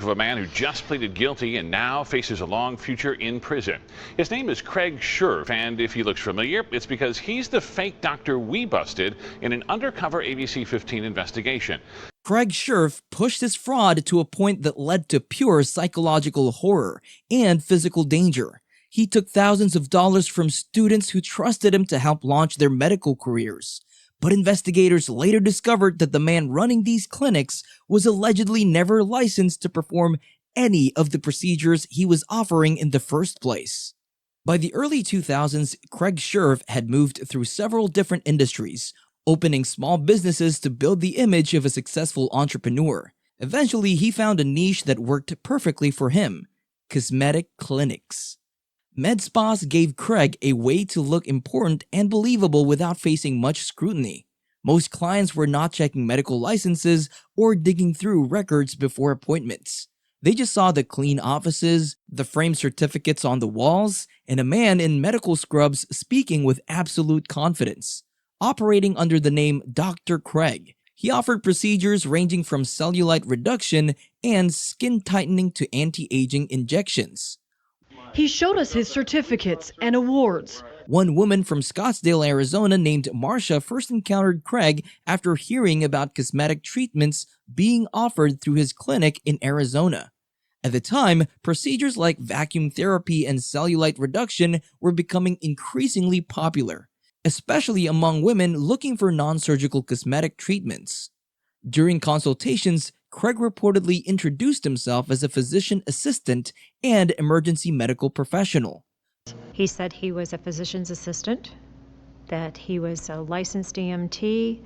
of a man who just pleaded guilty and now faces a long future in prison. His name is Craig Scherf, and if he looks familiar, it's because he's the fake doctor we busted in an undercover ABC 15 investigation. Craig Scherf pushed his fraud to a point that led to pure psychological horror and physical danger. He took thousands of dollars from students who trusted him to help launch their medical careers. But investigators later discovered that the man running these clinics was allegedly never licensed to perform any of the procedures he was offering in the first place. By the early 2000s, Craig Scherf had moved through several different industries, opening small businesses to build the image of a successful entrepreneur. Eventually, he found a niche that worked perfectly for him: cosmetic clinics. Med spas gave Craig a way to look important and believable without facing much scrutiny. Most clients were not checking medical licenses or digging through records before appointments. They just saw the clean offices, the framed certificates on the walls, and a man in medical scrubs speaking with absolute confidence. Operating under the name Dr. Craig, he offered procedures ranging from cellulite reduction and skin tightening to anti-aging injections. He showed us his certificates and awards. One woman from Scottsdale, Arizona named Marshall first encountered Craig after hearing about cosmetic treatments being offered through his clinic in Arizona. At the time, procedures like vacuum therapy and cellulite reduction were becoming increasingly popular, especially among women looking for non-surgical cosmetic treatments. During consultations, Craig reportedly introduced himself as a physician assistant and emergency medical professional. He said he was a physician's assistant, that he was a licensed EMT,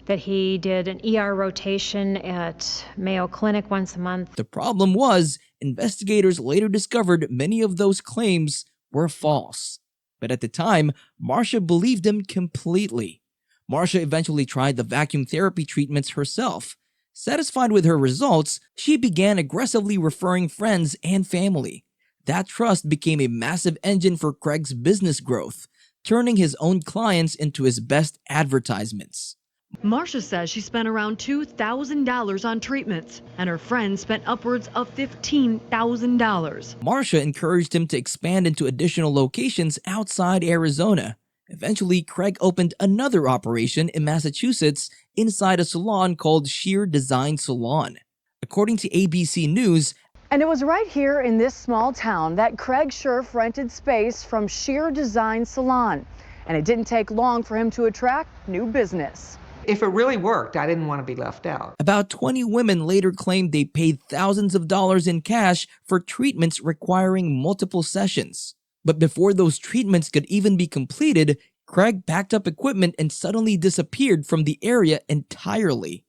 that he did an ER rotation at Mayo Clinic once a month. The problem was, investigators later discovered many of those claims were false. But at the time, Marcia believed him completely. Marcia eventually tried the vacuum therapy treatments herself. Satisfied with her results, she began aggressively referring friends and family. That trust became a massive engine for Craig's business growth, turning his own clients into his best advertisements. Marcia says she spent around $2,000 on treatments, and her friends spent upwards of $15,000. Marcia encouraged him to expand into additional locations outside Arizona. Eventually, Craig opened another operation in Massachusetts inside a salon called Sheer Design Salon. According to ABC News, and it was right here in this small town that Craig Scherf rented space from Sheer Design Salon. And it didn't take long for him to attract new business. If it really worked, I didn't want to be left out. About 20 women later claimed they paid thousands of dollars in cash for treatments requiring multiple sessions. But before those treatments could even be completed, Craig packed up equipment and suddenly disappeared from the area entirely.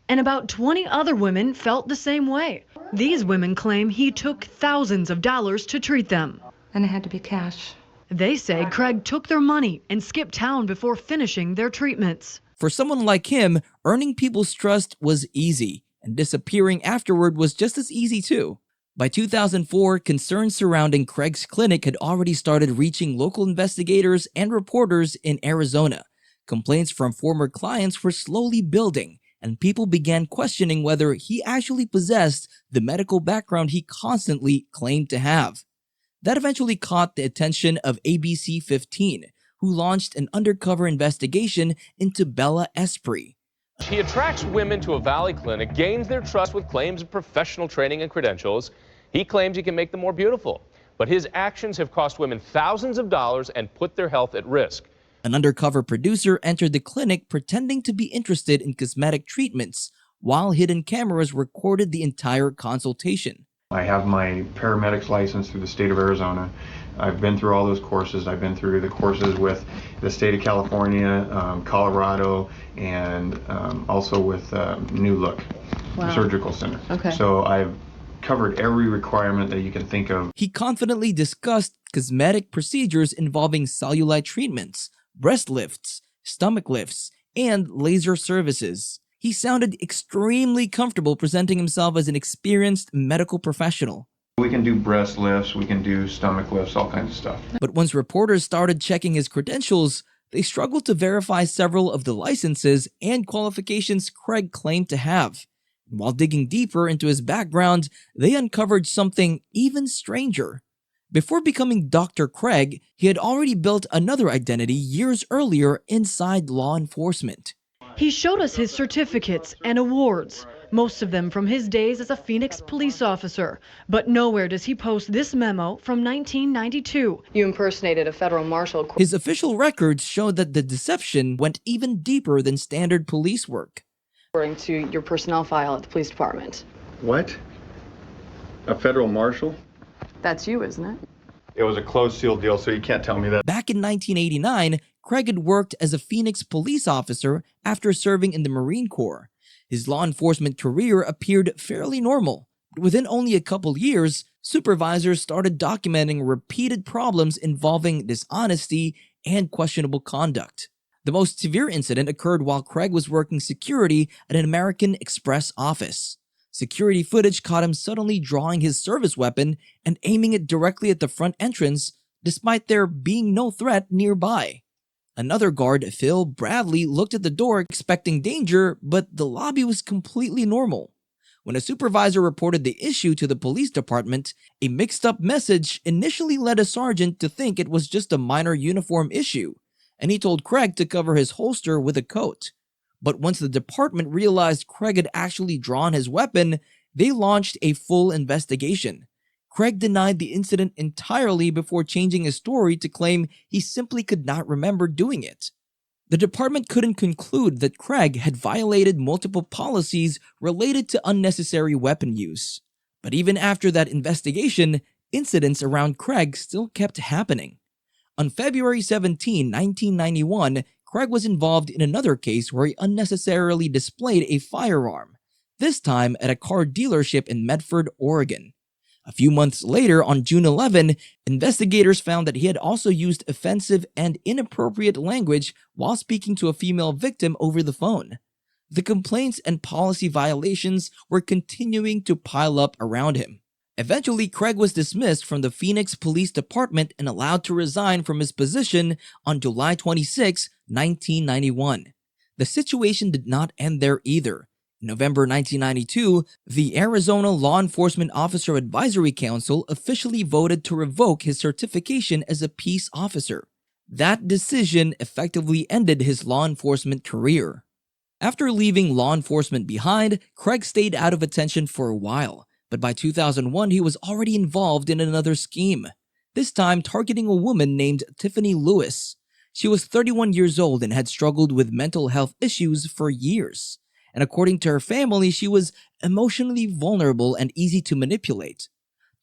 And about 20 other women felt the same way. These women claim he took thousands of dollars to treat them. And it had to be cash. They say Craig took their money and skipped town before finishing their treatments. For someone like him, earning people's trust was easy, and disappearing afterward was just as easy too. By 2004, concerns surrounding Craig's clinic had already started reaching local investigators and reporters in Arizona. Complaints from former clients were slowly building, and people began questioning whether he actually possessed the medical background he constantly claimed to have. That eventually caught the attention of ABC 15, who launched an undercover investigation into Bella Esprit. He attracts women to a Valley clinic, gains their trust with claims of professional training and credentials. He claims he can make them more beautiful, but his actions have cost women thousands of dollars and put their health at risk. An undercover producer entered the clinic pretending to be interested in cosmetic treatments, while hidden cameras recorded the entire consultation. I have my paramedic's license through the state of Arizona. I've been through all those courses. I've been through the courses with the state of California, Colorado, and also with New Look Surgical Center. Okay. So I've covered every requirement that you can think of. He confidently discussed cosmetic procedures involving cellulite treatments, breast lifts, stomach lifts, and laser services. He sounded extremely comfortable presenting himself as an experienced medical professional. We can do breast lifts, we can do stomach lifts, all kinds of stuff. But once reporters started checking his credentials, they struggled to verify several of the licenses and qualifications Craig claimed to have. While digging deeper into his background, they uncovered something even stranger. Before becoming Dr. Craig, he had already built another identity years earlier inside law enforcement. He showed us his certificates and awards, most of them from his days as a Phoenix police officer. But nowhere does he post this memo from 1992. You impersonated a federal marshal. His official records show that the deception went even deeper than standard police work. According to your personnel file at the police department. What? A federal marshal? That's you, isn't it? It was a closed seal deal, so you can't tell me that. Back in 1989, Craig had worked as a Phoenix police officer after serving in the Marine Corps. His law enforcement career appeared fairly normal. But within only a couple years, supervisors started documenting repeated problems involving dishonesty and questionable conduct. The most severe incident occurred while Craig was working security at an American Express office. Security footage caught him suddenly drawing his service weapon and aiming it directly at the front entrance, despite there being no threat nearby. Another guard, Phil Bradley, looked at the door expecting danger, but the lobby was completely normal. When a supervisor reported the issue to the police department, a mixed-up message initially led a sergeant to think it was just a minor uniform issue, and he told Craig to cover his holster with a coat. But once the department realized Craig had actually drawn his weapon, they launched a full investigation. Craig denied the incident entirely before changing his story to claim he simply could not remember doing it. The department couldn't conclude that Craig had violated multiple policies related to unnecessary weapon use. But even after that investigation, incidents around Craig still kept happening. On February 17, 1991, Craig was involved in another case where he unnecessarily displayed a firearm, this time at a car dealership in Medford, Oregon. A few months later, on June 11, investigators found that he had also used offensive and inappropriate language while speaking to a female victim over the phone. The complaints and policy violations were continuing to pile up around him. Eventually, Craig was dismissed from the Phoenix Police Department and allowed to resign from his position on July 26, 1991. The situation did not end there either. In November 1992, the Arizona Law Enforcement Officer Advisory Council officially voted to revoke his certification as a peace officer. That decision effectively ended his law enforcement career. After leaving law enforcement behind, Craig stayed out of attention for a while. But by 2001, he was already involved in another scheme, this time targeting a woman named Tiffany Lewis. She was 31 years old and had struggled with mental health issues for years. And according to her family, she was emotionally vulnerable and easy to manipulate.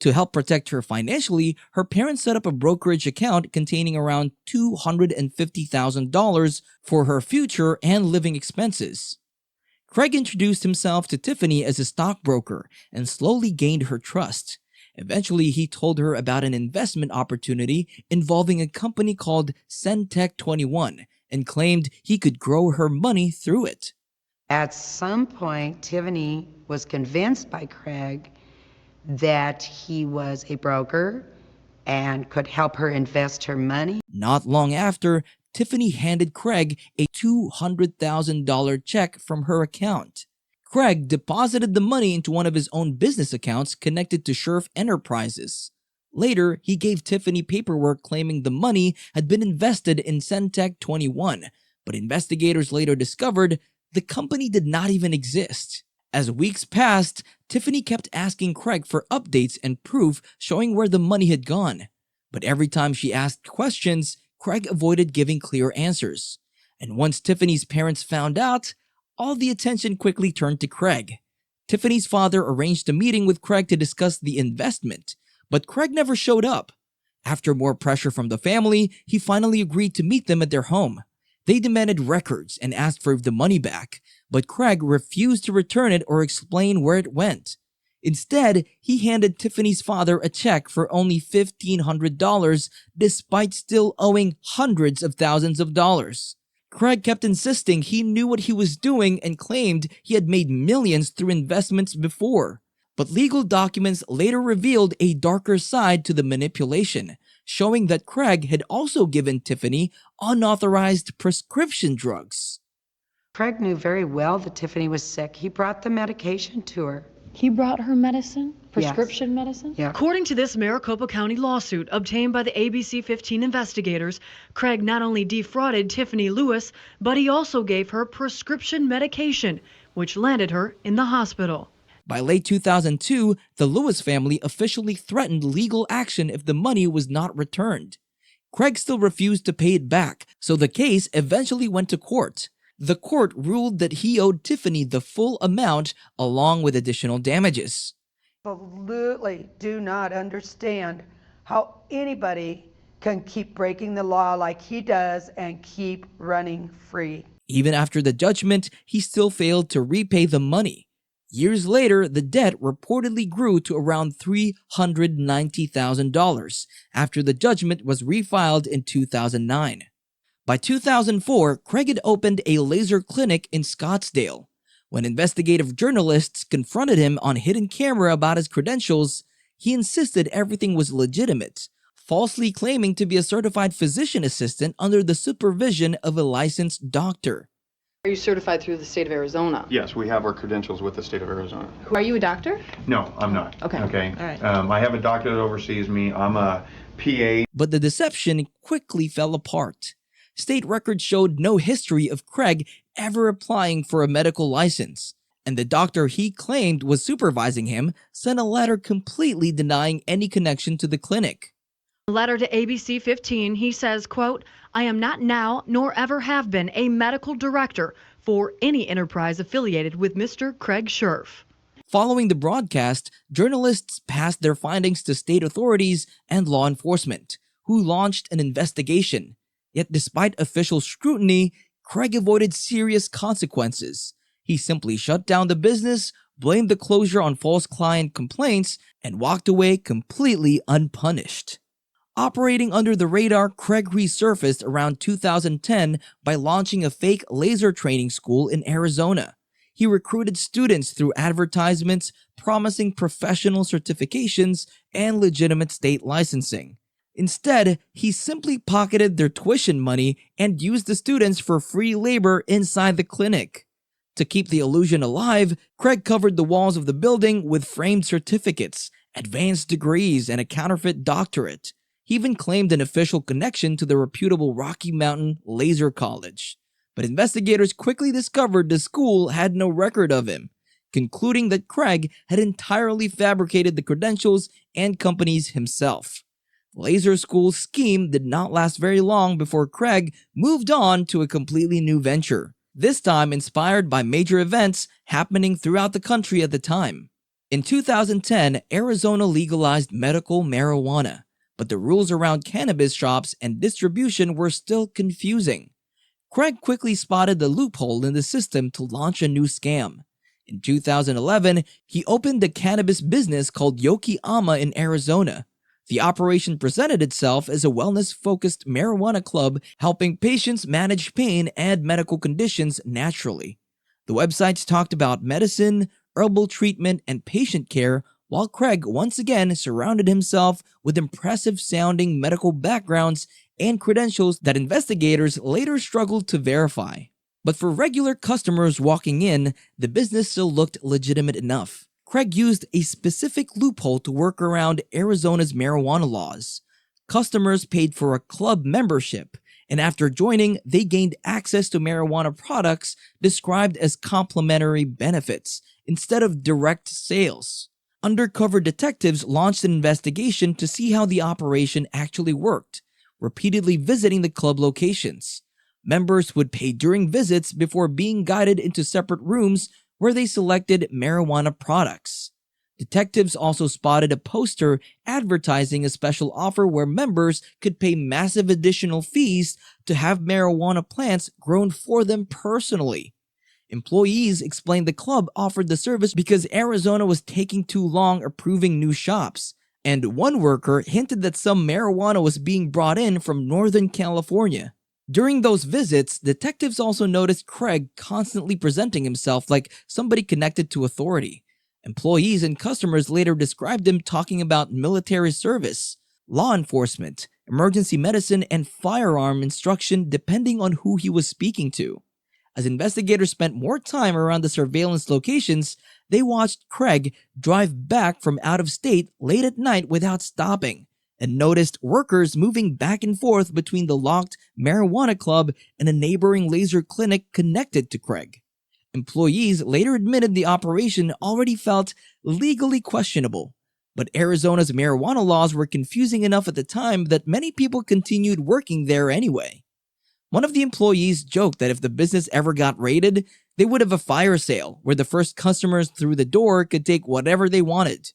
To help protect her financially, her parents set up a brokerage account containing around $250,000 for her future and living expenses. Craig introduced himself to Tiffany as a stockbroker and slowly gained her trust. Eventually, he told her about an investment opportunity involving a company called Centec 21 and claimed he could grow her money through it. At some point, Tiffany was convinced by Craig that he was a broker and could help her invest her money. Not long after, Tiffany handed Craig a $200,000 check from her account. Craig deposited the money into one of his own business accounts connected to Scherf Enterprises. Later, he gave Tiffany paperwork claiming the money had been invested in Centec 21, but investigators later discovered the company did not even exist. As weeks passed, Tiffany kept asking Craig for updates and proof showing where the money had gone. But every time she asked questions, Craig avoided giving clear answers. And once Tiffany's parents found out, all the attention quickly turned to Craig. Tiffany's father arranged a meeting with Craig to discuss the investment, but Craig never showed up. After more pressure from the family, he finally agreed to meet them at their home. They demanded records and asked for the money back, but Craig refused to return it or explain where it went. Instead, he handed Tiffany's father a check for only $1,500 despite still owing hundreds of thousands of dollars. Craig kept insisting he knew what he was doing and claimed he had made millions through investments before. But legal documents later revealed a darker side to the manipulation, showing that Craig had also given Tiffany unauthorized prescription drugs. Craig knew very well that Tiffany was sick. He brought the medication to her. He brought her medicine? Prescription medicine? Yeah. According to this Maricopa County lawsuit obtained by the ABC 15 investigators, Craig not only defrauded Tiffany Lewis, but he also gave her prescription medication, which landed her in the hospital. By late 2002, the Lewis family officially threatened legal action if the money was not returned. Craig still refused to pay it back, so the case eventually went to court. The court ruled that he owed Tiffany the full amount along with additional damages. Absolutely do not understand how anybody can keep breaking the law like he does and keep running free. Even after the judgment, he still failed to repay the money. Years later, the debt reportedly grew to around $390,000 after the judgment was refiled in 2009. By 2004, Craig had opened a laser clinic in Scottsdale. When investigative journalists confronted him on hidden camera about his credentials, he insisted everything was legitimate, falsely claiming to be a certified physician assistant under the supervision of a licensed doctor. Are you certified through the state of Arizona? Yes, we have our credentials with the state of Arizona. Are you a doctor? No, I'm not. Okay. Okay. All right. I have a doctor that oversees me. I'm a PA. But the deception quickly fell apart. State records showed no history of Craig ever applying for a medical license, and the doctor he claimed was supervising him sent a letter completely denying any connection to the clinic. In a letter to ABC 15, he says, quote, "I am not now nor ever have been a medical director for any enterprise affiliated with Mr. Craig Scherf." Following the broadcast, journalists passed their findings to state authorities and law enforcement, who launched an investigation. Yet despite official scrutiny, Craig avoided serious consequences. He simply shut down the business, blamed the closure on false client complaints, and walked away completely unpunished. Operating under the radar, Craig resurfaced around 2010 by launching a fake laser training school in Arizona. He recruited students through advertisements, promising professional certifications and legitimate state licensing. Instead, he simply pocketed their tuition money and used the students for free labor inside the clinic. To keep the illusion alive, Craig covered the walls of the building with framed certificates, advanced degrees, and a counterfeit doctorate. He even claimed an official connection to the reputable Rocky Mountain Laser College. But investigators quickly discovered the school had no record of him, concluding that Craig had entirely fabricated the credentials and companies himself. The laser school's scheme did not last very long before Craig moved on to a completely new venture, this time inspired by major events happening throughout the country at the time. In 2010, Arizona legalized medical marijuana, but the rules around cannabis shops and distribution were still confusing. Craig quickly spotted the loophole in the system to launch a new scam. In 2011, he opened a cannabis business called Yoki Ama in Arizona. The operation presented itself as a wellness-focused marijuana club helping patients manage pain and medical conditions naturally. The websites talked about medicine, herbal treatment, and patient care, while Craig once again surrounded himself with impressive-sounding medical backgrounds and credentials that investigators later struggled to verify. But for regular customers walking in, the business still looked legitimate enough. Craig used a specific loophole to work around Arizona's marijuana laws. Customers paid for a club membership, and after joining, they gained access to marijuana products described as complimentary benefits instead of direct sales. Undercover detectives launched an investigation to see how the operation actually worked, repeatedly visiting the club locations. Members would pay during visits before being guided into separate rooms where they selected marijuana products. Detectives also spotted a poster advertising a special offer where members could pay massive additional fees to have marijuana plants grown for them personally. Employees explained the club offered the service because Arizona was taking too long approving new shops, and one worker hinted that some marijuana was being brought in from Northern California. During those visits, detectives also noticed Craig constantly presenting himself like somebody connected to authority. Employees and customers later described him talking about military service, law enforcement, emergency medicine, and firearm instruction depending on who he was speaking to. As investigators spent more time around the surveillance locations, they watched Craig drive back from out of state late at night without stopping, and noticed workers moving back and forth between the locked marijuana club and a neighboring laser clinic connected to Craig. Employees later admitted the operation already felt legally questionable, but Arizona's marijuana laws were confusing enough at the time that many people continued working there anyway. One of the employees joked that if the business ever got raided, they would have a fire sale where the first customers through the door could take whatever they wanted.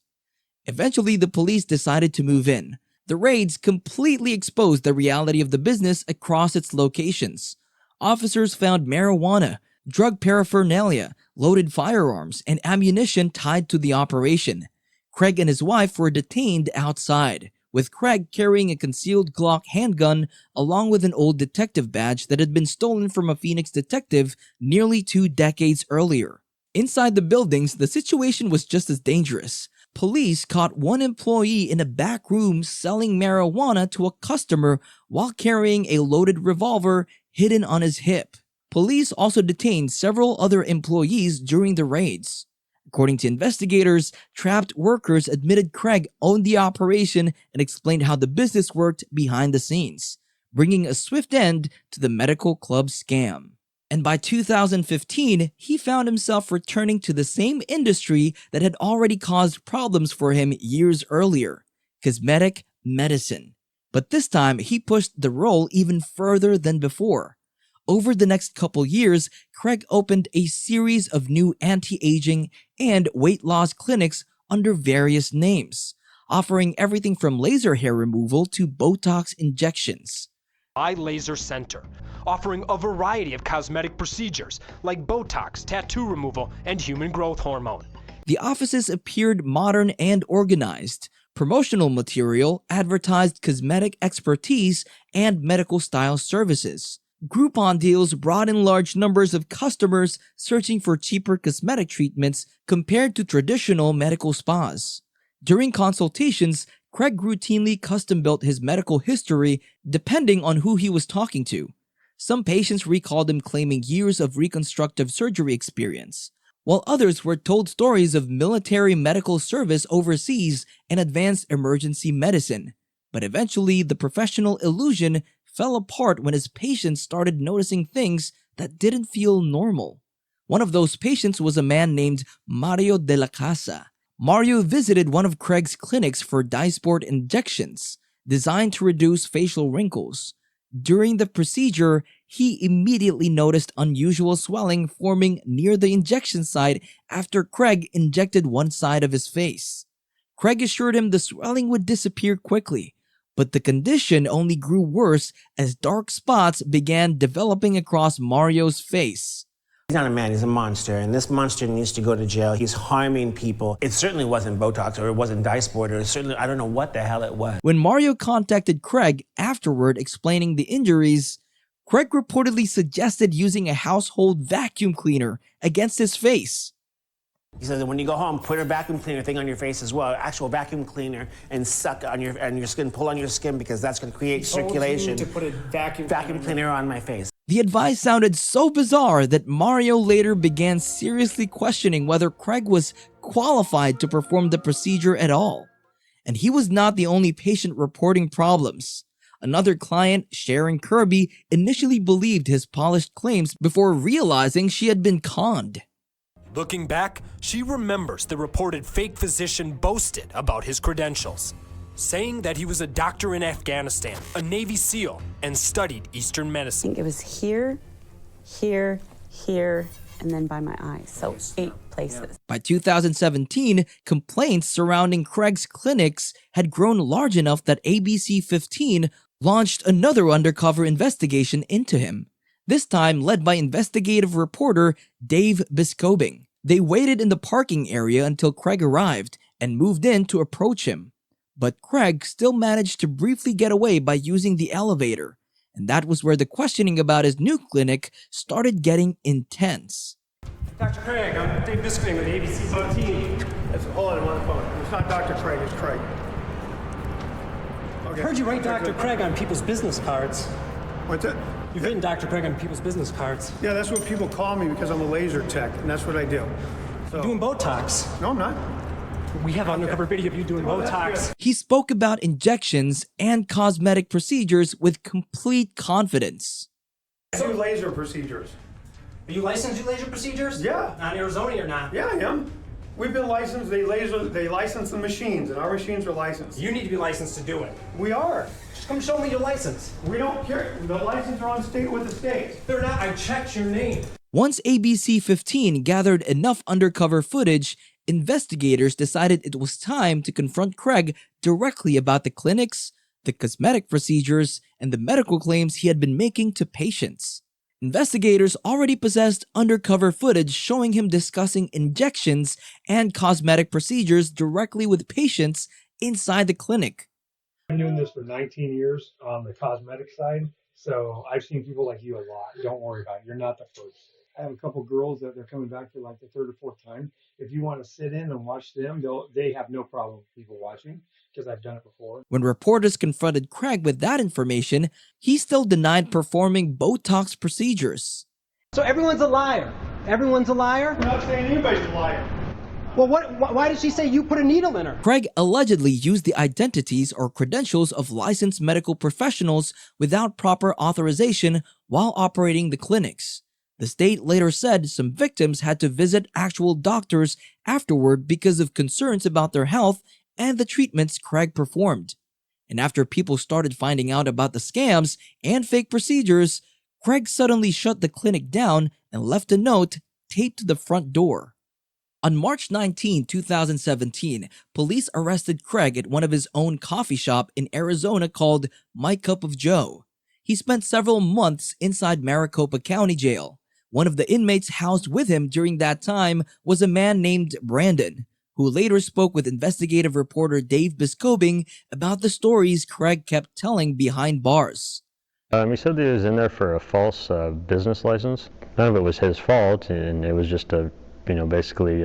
Eventually, the police decided to move in. The raids completely exposed the reality of the business across its locations. Officers found marijuana, drug paraphernalia, loaded firearms, and ammunition tied to the operation. Craig and his wife were detained outside, with Craig carrying a concealed Glock handgun along with an old detective badge that had been stolen from a Phoenix detective nearly 2 decades earlier. Inside the buildings, the situation was just as dangerous. Police caught one employee in a back room selling marijuana to a customer while carrying a loaded revolver hidden on his hip. Police also detained several other employees during the raids. According to investigators, trapped workers admitted Craig owned the operation and explained how the business worked behind the scenes, bringing a swift end to the medical club scam. And by 2015, he found himself returning to the same industry that had already caused problems for him years earlier, cosmetic medicine. But this time, he pushed the role even further than before. Over the next couple years, Craig opened a series of new anti-aging and weight loss clinics under various names, offering everything from laser hair removal to Botox injections. Eye Laser Center, offering a variety of cosmetic procedures like Botox, tattoo removal, and human growth hormone. The offices appeared modern and organized. Promotional material advertised cosmetic expertise and medical style services. Groupon deals brought in large numbers of customers searching for cheaper cosmetic treatments compared to traditional medical spas. During consultations, Craig routinely custom-built his medical history depending on who he was talking to. Some patients recalled him claiming years of reconstructive surgery experience, while others were told stories of military medical service overseas and advanced emergency medicine. But eventually, the professional illusion fell apart when his patients started noticing things that didn't feel normal. One of those patients was a man named Mario de la Casa. Mario visited one of Craig's clinics for Dysport injections, designed to reduce facial wrinkles. During the procedure, he immediately noticed unusual swelling forming near the injection site after Craig injected one side of his face. Craig assured him the swelling would disappear quickly, but the condition only grew worse as dark spots began developing across Mario's face. He's not a man, he's a monster, and this monster needs to go to jail. He's harming people. It certainly wasn't Botox, or it wasn't Dysport, or certainly, I don't know what the hell it was. When Mario contacted Craig afterward explaining the injuries, Craig reportedly suggested using a household vacuum cleaner against his face. He says that when you go home, put a vacuum cleaner thing on your face as well, actual vacuum cleaner, and suck on your skin, pull on your skin, because that's going to create circulation. To put a vacuum cleaner on my face. The advice sounded so bizarre that Mario later began seriously questioning whether Craig was qualified to perform the procedure at all. And he was not the only patient reporting problems. Another client, Sharon Kirby, initially believed his polished claims before realizing she had been conned. Looking back, she remembers the reported fake physician boasted about his credentials, saying that he was a doctor in Afghanistan, a Navy SEAL, and studied Eastern medicine. I think it was here, here, here, and then by my eyes, so 8 places. By 2017, complaints surrounding Craig's clinics had grown large enough that ABC 15 launched another undercover investigation into him, this time led by investigative reporter Dave Biscobing. They waited in the parking area until Craig arrived and moved in to approach him. But Craig still managed to briefly get away by using the elevator, and that was where the questioning about his new clinic started getting intense. Dr. Craig, I'm Dave Biscobing with ABC 15. Hold on, I'm on the phone. It's not Dr. Craig, it's Craig. Okay. Heard you write Dr. Craig on people's business cards. What's it? You've written Dr. Craig on people's business cards. Yeah, that's what people call me because I'm a laser tech, and that's what I do. So, You're doing Botox. No, I'm not. We have undercover video of you doing Botox. He spoke about injections and cosmetic procedures with complete confidence. I do laser procedures. Are you licensed to do laser procedures? Yeah. Not in Arizona, you're not. Yeah, I am. We've been licensed. They license the machines, and our machines are licensed. You need to be licensed to do it. We are. Just come show me your license. We don't care. The license are on state with the state. They're not. I checked your name. Once ABC 15 gathered enough undercover footage, investigators decided it was time to confront Craig directly about the clinics, the cosmetic procedures, and the medical claims he had been making to patients. Investigators already possessed undercover footage showing him discussing injections and cosmetic procedures directly with patients inside the clinic. I've been doing this for 19 years on the cosmetic side, so I've seen people like you a lot. Don't worry about it. You're not the first. I have a couple girls that they're coming back for like the third or fourth time. If you want to sit in and watch them, they have no problem with people watching because I've done it before. When reporters confronted Craig with that information, he still denied performing Botox procedures. So everyone's a liar. Everyone's a liar? I'm not saying anybody's a liar. Well, why did she say you put a needle in her? Craig allegedly used the identities or credentials of licensed medical professionals without proper authorization while operating the clinics. The state later said some victims had to visit actual doctors afterward because of concerns about their health and the treatments Craig performed. And after people started finding out about the scams and fake procedures, Craig suddenly shut the clinic down and left a note taped to the front door. On March 19, 2017, police arrested Craig at one of his own coffee shop in Arizona called My Cup of Joe. He spent several months inside Maricopa County Jail. One of the inmates housed with him during that time was a man named Brandon, who later spoke with investigative reporter Dave Biscobing about the stories Craig kept telling behind bars. He said that he was in there for a false business license. None of it was his fault, and it was just basically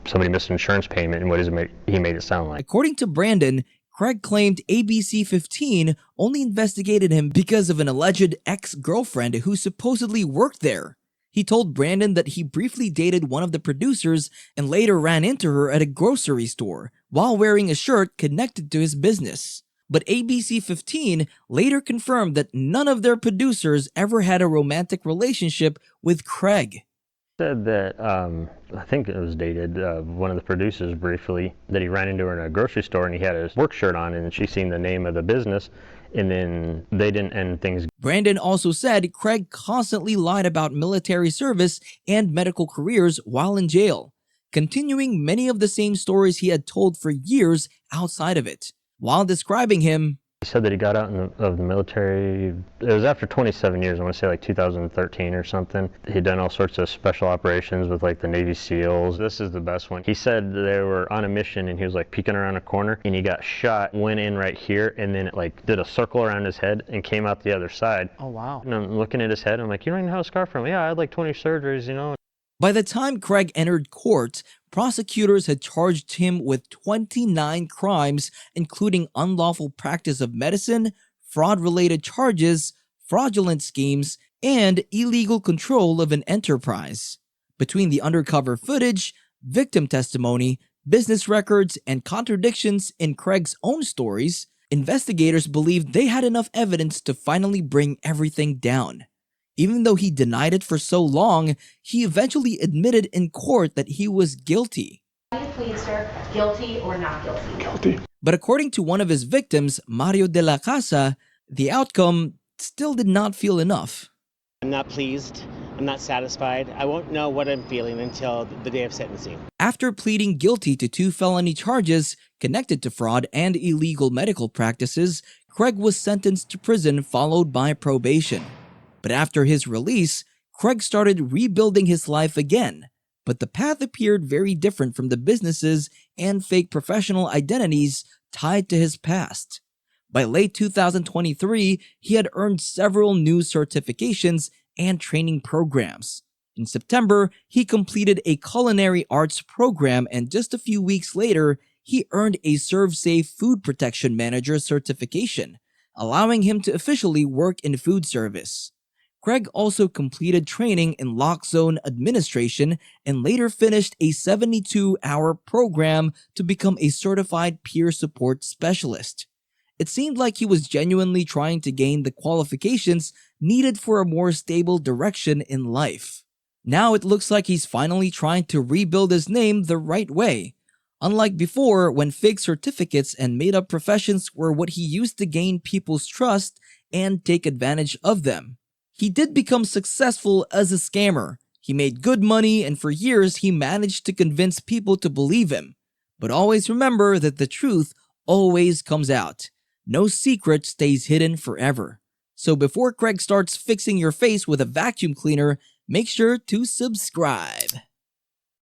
somebody missed an insurance payment, and he made it sound like. According to Brandon, Craig claimed ABC 15 only investigated him because of an alleged ex-girlfriend who supposedly worked there. He told Brandon that he briefly dated one of the producers and later ran into her at a grocery store while wearing a shirt connected to his business. But ABC 15 later confirmed that none of their producers ever had a romantic relationship with Craig. Said that, I think it was dated, one of the producers briefly, that he ran into her in a grocery store and he had his work shirt on and she seen the name of the business and then they didn't end things. Brandon also said Craig constantly lied about military service and medical careers while in jail, continuing many of the same stories he had told for years outside of it. While describing him, he said that he got out of the military, it was after 27 years, I want to say like 2013 or something. He'd done all sorts of special operations with like the Navy SEALs. This is the best one. He said they were on a mission and he was like peeking around a corner and he got shot, went in right here and then it like did a circle around his head and came out the other side. Oh, wow. And I'm looking at his head, I'm like, you don't even have a scar from him. Yeah, I had like 20 surgeries, By the time Craig entered court, prosecutors had charged him with 29 crimes, including unlawful practice of medicine, fraud-related charges, fraudulent schemes, and illegal control of an enterprise. Between the undercover footage, victim testimony, business records, and contradictions in Craig's own stories, investigators believed they had enough evidence to finally bring everything down. Even though he denied it for so long, he eventually admitted in court that he was guilty. How do you plead, sir? Guilty or not guilty? Guilty. But according to one of his victims, Mario de la Casa, the outcome still did not feel enough. I'm not pleased. I'm not satisfied. I won't know what I'm feeling until the day of sentencing. After pleading guilty to 2 felony charges connected to fraud and illegal medical practices, Craig was sentenced to prison followed by probation. But after his release, Craig started rebuilding his life again. But the path appeared very different from the businesses and fake professional identities tied to his past. By late 2023, he had earned several new certifications and training programs. In September, he completed a culinary arts program, and just a few weeks later, he earned a ServSafe Food Protection Manager certification, allowing him to officially work in food service. Craig also completed training in lock zone administration and later finished a 72-hour program to become a certified peer support specialist. It seemed like he was genuinely trying to gain the qualifications needed for a more stable direction in life. Now it looks like he's finally trying to rebuild his name the right way. Unlike before, when fake certificates and made-up professions were what he used to gain people's trust and take advantage of them. He did become successful as a scammer. He made good money, and for years he managed to convince people to believe him. But always remember that the truth always comes out. No secret stays hidden forever. So before Craig starts fixing your face with a vacuum cleaner, make sure to subscribe.